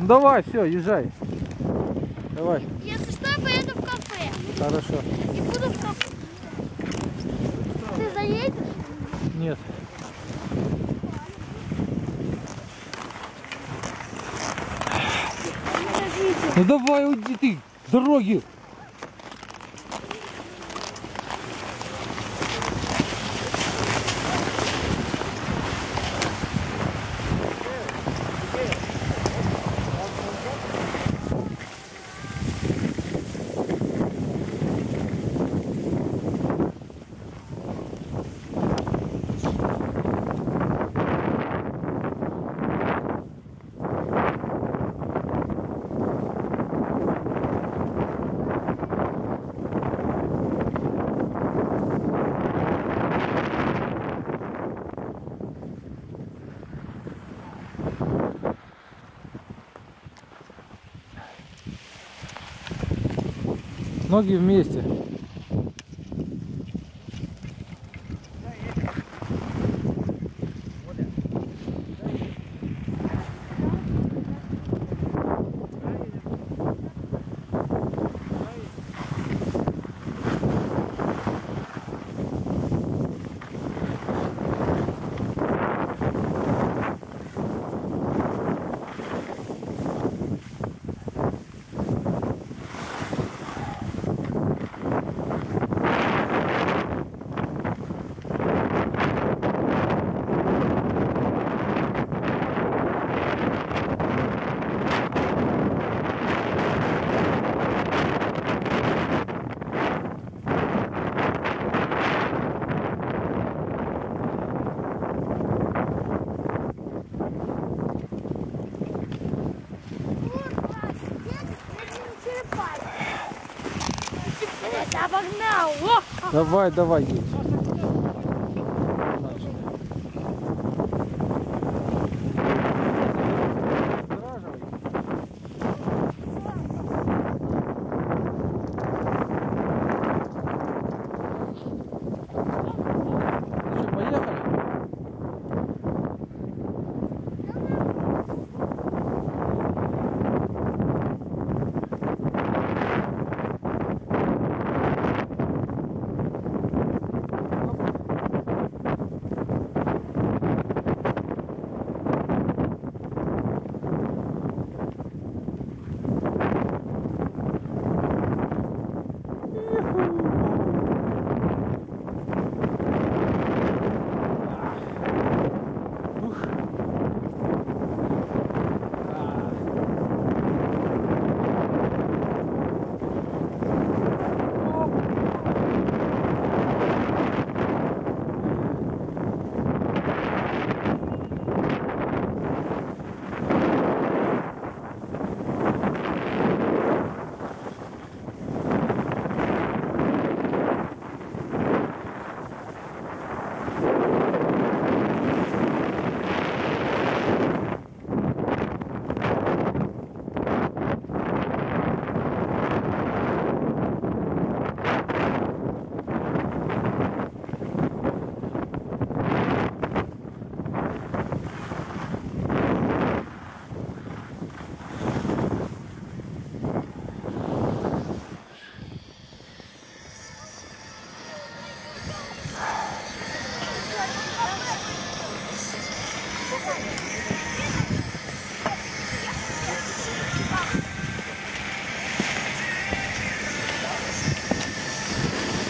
Давай, все, езжай. Давай. Если что, я поеду в кафе. Хорошо. И буду в кафе. Ты заедешь? Нет. Ну давай, уйди ты с дороги. Ноги вместе. Обогнал! Давай, давай, едь.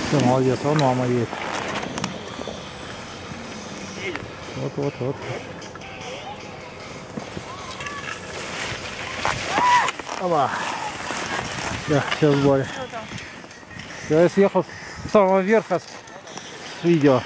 Все, молодец, вон мама едет. Вот. Опа. Все в сборе. Я съехал с самого верха с видео.